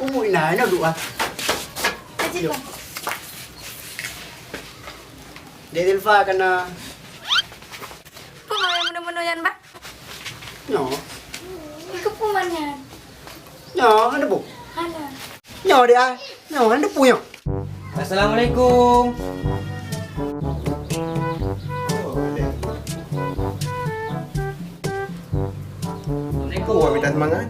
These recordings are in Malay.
Umuwi na duk ah. Aji bang. Dek Zilfa kena Pemaya muda-muda yan bang. nyo. Ikaw puman yan. Nyo ada bu. Ano? Nyo dia. Nyo ada bu nyo. Assalamualaikum. Wah, minta semangat.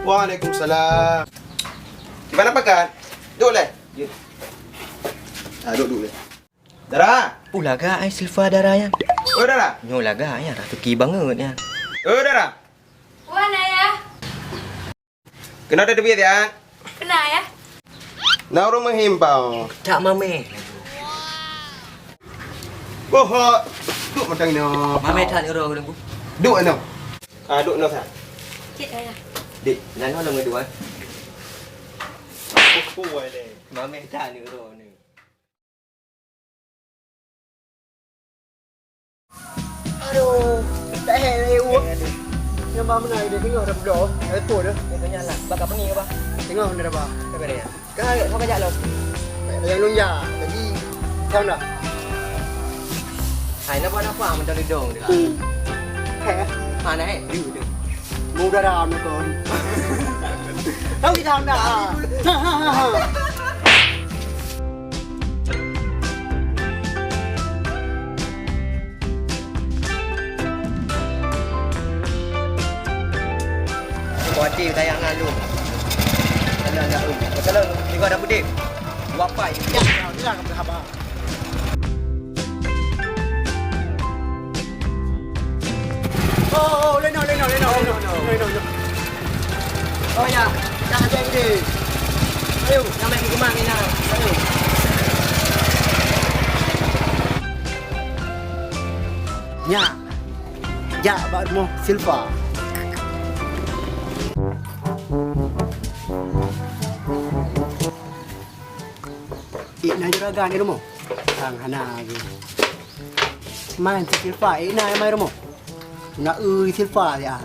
Waalaikumsalam. Gimana pekan? Duduk leh. Ya. Duduk leh. Dara. Laga ai Silva Dara yan. Oh, Dara. Nyo laga ya, dah tuki banget yan. Oh, Dara. Wana ya? Kena ada duit ya? Kena ya? Nak rumah himbau. Tak mame. Oh, duduk macam ni. Mame tak ni orang aku. Duduk ano? Duduk no sah. Cik ya. Dik, nano lang dua. Oh, boleh. Mame tak ni orang ni. Aduh, tak hebat. Yang mana mana dia tengok dah berdoa. Ada tu dah. Dia tanya lah, bakal pergi ke apa? Tengok dah apa. Apa dia? Kan kau kajak lo. Yang lunja. Lagi tahu dah. Hai apa macam ni dong dia. Heh. Mana hai? Dia. Muda dah ni kon. Tahu kita dah. Kuatir tayang lalu. Ada lu. Betul ni kau ada budik. Wapai. Ya, dia nak berkhabar. Oh, lên nào. Oh ya, Jangan jadi dia. ayo, nama pergi kemana ni nak? Ayo. Ya. Ya, baru Silva. Na juragan ni rumah. Sang hana lagi. Man Silva, na mai rumah. Nak Silva dia.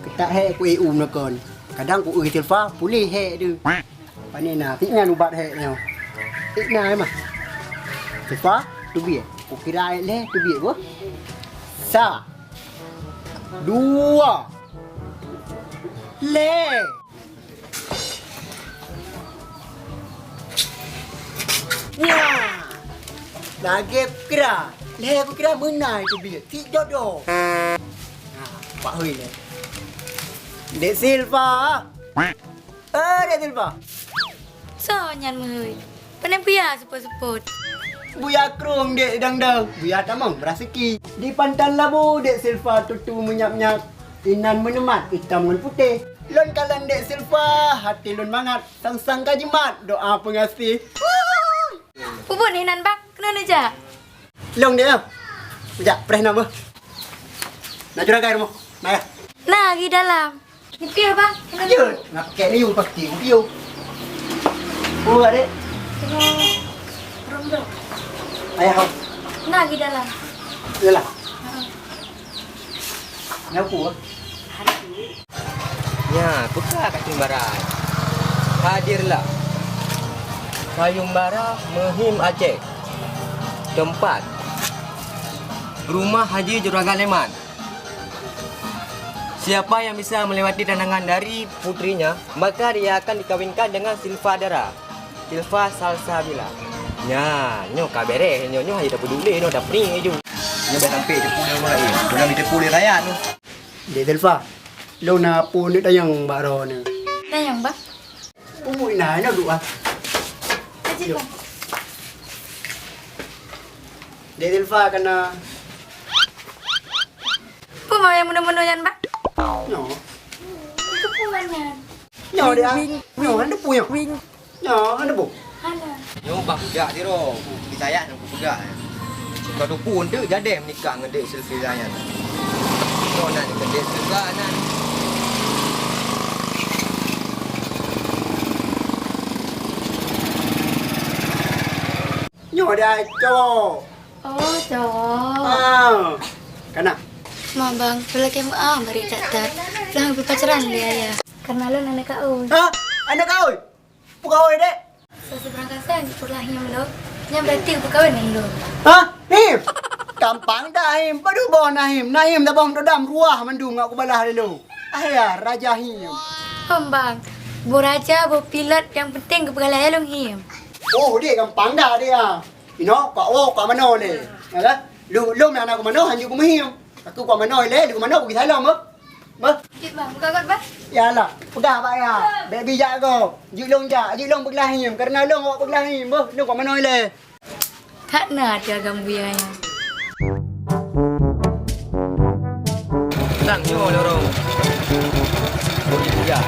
Kita he ku nak kon. Kadang ku Silva, pulih he dia. Pani na, tinggal ubat he ni. Na mah. Silva, tu biar. Ku kira le tu biar ko. Sa. Dua. Le. Ya. Lagi kira. Le aku kira menai tu biar. Ti jodoh. Pak Hui le. Dek Silva. Dek Silva. So nyan mehoi. Penempia seput-seput. Buya krung dek dang-dang. Buya tamang berasiki. Di pantan labu dek Silva tutu menyap-nyap. Inan menemat hitam dengan putih. Lon kalan dek Silva, hati lon mangat. Sang-sang kajimat, doa pengasih. Pupuk ni nan bang. Kena aja. Long dia. Sekejap, preh nama. Nak juragai rumah. Maya. Nah, di dalam. Mungkin bang. Kena Ya, nak pakai ni you pasti you. Oh, adik. Rum dong. Ayah kau. Nah, di dalam. Yalah. Ni apa? Ya, buka kat Timbaran. Hadirlah. Sayumbara Mehim Aceh. Tempat Rumah Haji Juragan Leman. Siapa yang bisa melewati tandangan dari putrinya, maka dia akan dikawinkan dengan Silva Dara. Silva Salsabila. Ya, nyo kabere, nyo hanya dah peduli, nyo dah pening je. Nyo dah sampai je punya orang lain. Dah minta pulih rakyat tu. Dek Silva. Lo na pun ni dayang baro ni. Nah, yang bang. Umui na na duk ah. Aji bang. Dek Silva kena Pemaya muda-muda yan bang. nyo. Ikaw puman yan. Nyo dia. Nyo ada punya. Nyo ada bu. Ano? Nyo bak pegak dia ro. Disayat aku pegak. Kau tu pun dia jadi menikah dengan Dek Silvi Zayan. Kau nak dengan Dek Silva nan. Nyo dia cowok. Oh, cowok. Ah. Kana. Ma bang, lagi mau beri catat. Lang berpacaran dia ya. Karena lo anak kau. Ha? Anak kau? Pukau dek. Seseberang kasih pulahnya lo. Yang berarti berkawan dengan lo. Ha? Him. Gampang dah him. Padu bon Nahim. Nahim dah bong dodam ruah mandung aku balah dulu. Ayah Raja Him. Bang, bu raja, bu pilot yang penting kepegalanya lo him. Oh dia gampang dah dia. Ino kau mano ni. Ya lu nak aku mano hanju aku mahim. Aku kau mano le, lu mano pergi Thailand mah. Mah. Cik bang, buka kot bang. Ya lah, pedah pak ya. Bek bijak kau. Julung pergi him karena long awak pergi him. Mah, lu kau mano le. Tak nak dia gambianya. Sang nyo lorong. Ya.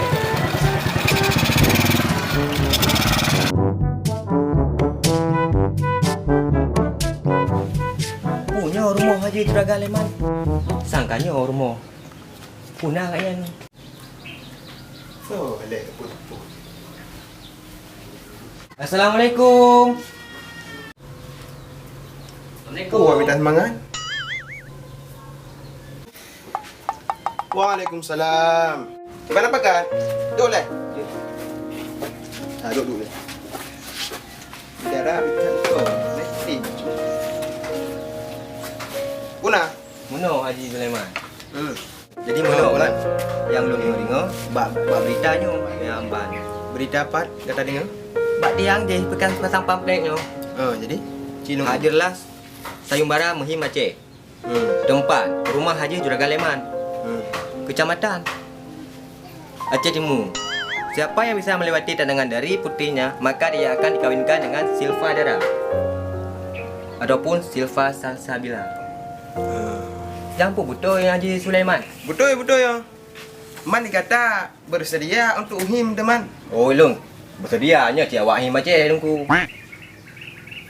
Punya rumah Haji Juragan Leman. Sangkanya rumah. Punah kat yang. Oh, lek put. Assalamualaikum. Oh, minta semangat. Waalaikumsalam. Mana pakai? Duduk le. Duduk dulu. Darah bitan tu. Mesti. Puna. Muno Haji Sulaiman. Jadi Oh, muno puna. kan yang lu dengar bak beritanya yang ban. Berita apa kata dengar? Bak dia yang je pasang pamfletnya. Oh, jadi Cino. Hadirlah sayembara Muhim Aceh. Tempat rumah Haji Juragan Leman. Kecamatan Aceh Timur. Siapa yang bisa melewati tandangan dari putrinya, maka dia akan dikawinkan dengan Silva Dara ataupun Silva Salsabila. Jangan pun betul yang Haji Sulaiman. Betul ya. Man kata bersedia untuk him teman. Oh long, bersedianya cik awak Him Aceh lungku.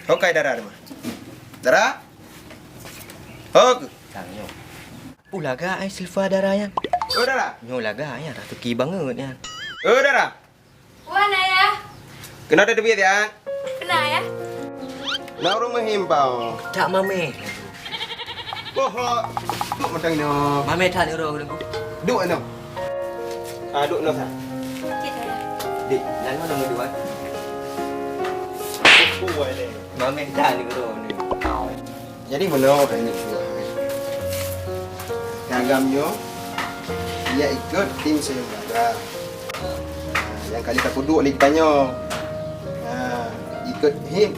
Hokai darah teman. Darah? Hok. Tanya. Pulaga ai Silva Dara yang. Oh darah. Nyo laga ya dah tuki banget ya. Oh darah. Wana ya? Kena ada duit ya? Kena ya? Nak rumah him pau. Tak mame. Oh, duk macam ni. Mame tak ni ro lungku. Duk no. Duk no sah. Cik ya. Dik, nang nombor 2. Oh, boleh. Mame tak ni ro ni. Jadi mana orang ni dua? Kagamnya dia ikut tim sayembara. Yang kali tak duduk lagi tanya. Ikut him.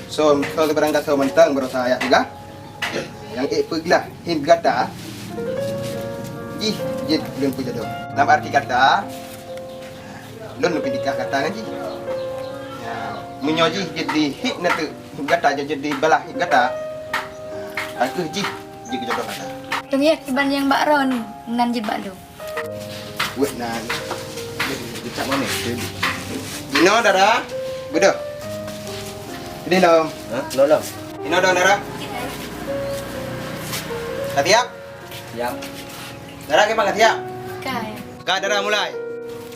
So kalau berangkat ke mentang berusaha ayat juga. Yang pergilah him kata. Ih, dia belum punya jodoh. Dalam arti kata, lun lebih nikah kata kan ji. Menyoji jadi hit nanti kata jadi balah hit kata. Aku ji jodoh kata. Dong ya, kiban yang Mbak Ron, nan jibak lu. Buat nan. Dia tak mana. Dino darah. Betul. Ini dong. Ha? Lolong. Dino dong darah. Katiak. Siap. Darah ke bang katiak? Kaya. Kak darah mulai.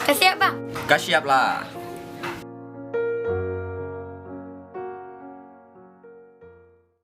Kasih bang. Kasiap lah.